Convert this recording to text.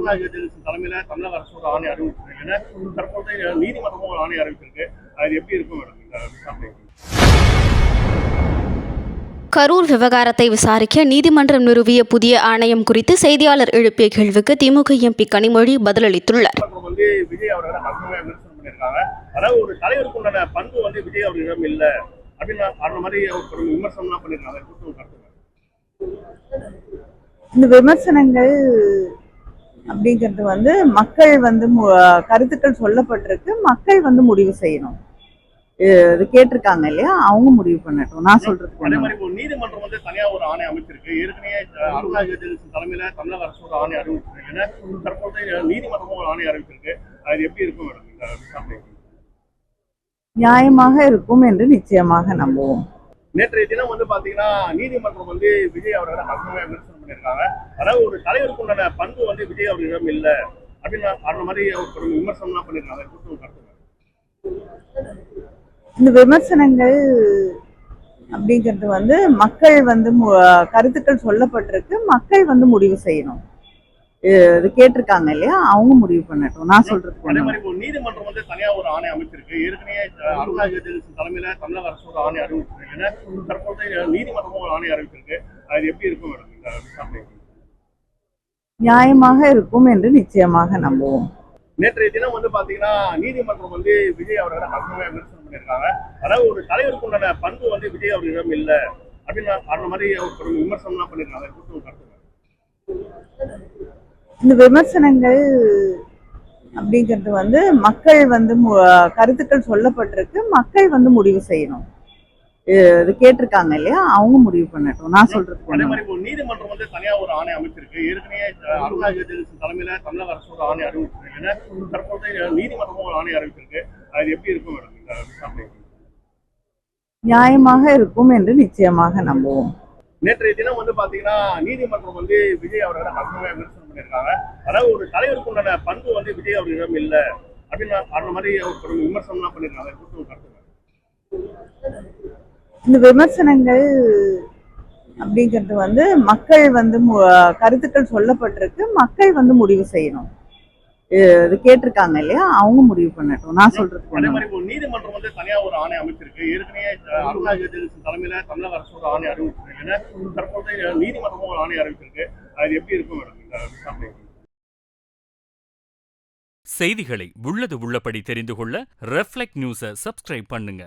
அருணா ஜெயலலிதா தலைமையில தமிழக அரசு ஒரு ஆணை அறிவிச்சிருக்கீங்க. தற்போது நீதிமன்றமும் ஒரு ஆணை அறிவிச்சிருக்கு. அது எப்படி இருக்கும் மேடம் இந்த விசாரணை? கரூர் விவகாரத்தை விசாரிக்க நீதிமன்றம் நிறுவிய புதிய ஆணையம் குறித்து செய்தியாளர் எழுப்பிய கேள்விக்கு திமுக எம்பி கனிமொழி பதிலளித்துள்ளார். விஜய் அவர்களை விமர்சனம் பண்ணியிருக்காங்க. அதாவது ஒரு தலைவருக்கு உண்டான பண்பு விஜய் அவர்களிடம் இல்ல அப்படின்னு அந்த மாதிரி விமர்சனம் பண்ணியிருக்காங்க. இந்த விமர்சனங்கள் அப்படிங்கிறது மக்கள் கருத்துக்கள் சொல்லப்பட்டிருக்கு, மக்கள் முடிவு செய்யணும். இது கேட்டிருக்காங்க இல்லையா, அவங்க முடிவு பண்ணட்டும். நான் சொல்றது நீதிமன்றம் தனியா ஒரு ஆணை அமைச்சிருக்கு. ஏற்கனவே அருணா ஜெயலலிதா தலைமையில தமிழக அரசு ஒரு ஆணை அறிவிச்சிருக்கு. தற்போது நீதிமன்றமும் ஒரு ஆணை அறிவிச்சிருக்கு. அது எப்படி இருக்கும் மேடம் இந்த விசாரணை? நியாயமாக இருக்கும் என்று நிச்சயமாக நம்புவோம். நேற்றைய தினம் பாத்தீங்கன்னா நீதிமன்றம் விஜய் அவர்களை விமர்சனம் பண்ணியிருக்காங்க. அதாவது ஒரு தலைவருக்கு உண்டான பண்பு விஜய் அவர்களிடம் இல்ல அப்படின்னு அந்த மாதிரி விமர்சனம் பண்ணியிருக்காங்க. இந்த விமர்சனங்கள் அப்படிங்கிறது மக்கள் கருத்துக்கள் சொல்லப்பட்டிருக்கு, மக்கள் முடிவு செய்யணும். இது கேட்டிருக்காங்க இல்லையா, அவங்க முடிவு பண்ணட்டும். நான் சொல்றது நீதிமன்றம் தனியா ஒரு ஆணை அமைச்சிருக்கு. ஏற்கனவே அருணா ஜெயலலிதா தலைமையில தமிழக அரசு ஒரு ஆணை அறிவிச்சிருக்கு. தற்போது நீதிமன்றமும் ஒரு ஆணை அறிவிச்சிருக்கு. அது எப்படி இருக்கும் மேடம் இந்த விசாரணை? நியாயமாக இருக்கும் என்று நிச்சயமாக நம்புவோம். நேற்றைய தினம் பாத்தீங்கன்னா நீதிமன்றம் விஜய் அவர்களை விமர்சனம் பண்ணியிருக்காங்க. அதாவது ஒரு தலைவருக்கு உண்டான பண்பு விஜய் அவர்களிடம் இல்ல அப்படின்னு அந்த மாதிரி விமர்சனம் பண்ணியிருக்காங்க. இந்த விமர்சனங்கள் அப்படிங்கிறது மக்கள் கருத்துக்கள் சொல்லப்பட்டிருக்கு, மக்கள் முடிவு செய்யணும். இது கேட்டிருக்காங்க இல்லையா, அவங்க முடிவு பண்ணட்டும். நான் சொல்றது நீதிமன்றம் தனியா ஒரு ஆணை அமைச்சிருக்கு. ஏற்கனவே அருணா ஜெயலலிதா தலைமையில தமிழக அரசு ஒரு ஆணை அறிவிச்சிருக்கு. தற்போது நீதிமன்றமும் ஒரு ஆணை அறிவிச்சிருக்கு. அது எப்படி இருக்கும் மேடம் இந்த விசாரணை? நியாயமாக இருக்கும் என்று நிச்சயமாக நம்புவோம். நேற்றைய தினம் பாத்தீங்கன்னா நீதிமன்றம் விஜய் அவர்களை விமர்சனம் பண்ணியிருக்காங்க. அதாவது ஒரு தலைவருக்கு உண்டான பண்பு விஜய் அவர்களிடம் இல்ல அப்படின்னு அந்த மாதிரி விமர்சனம் பண்ணியிருக்காங்க. இந்த விமர்சனங்கள் அப்படிங்கிறது மக்கள் கருத்துக்கள் சொல்லப்பட்டிருக்கு, மக்கள் முடிவு செய்யணும். இது கேட்டிருக்காங்க இல்லையா, அவங்க முடிவு பண்ணட்டும். நான் சொல்றது நீதிமன்றம் தனியா ஒரு ஆணை அமைச்சிருக்கு. ஏற்கனவே அருணா ஜெயலலிதா தலைமையில தமிழக அரசு ஒரு ஆணை அறிவிச்சிருக்கு. தற்போது நீதிமன்றமும் ஒரு ஆணை அறிவிச்சிருக்கு. அது எப்படி இருக்கும் மேடம் இந்த விசாரணை? செய்திகளை உள்ளது உள்ளபடி தெரிந்து கொள்ள ரெஃப்ளெக்ட் நியூஸை சப்ஸ்கிரைப் பண்ணுங்க.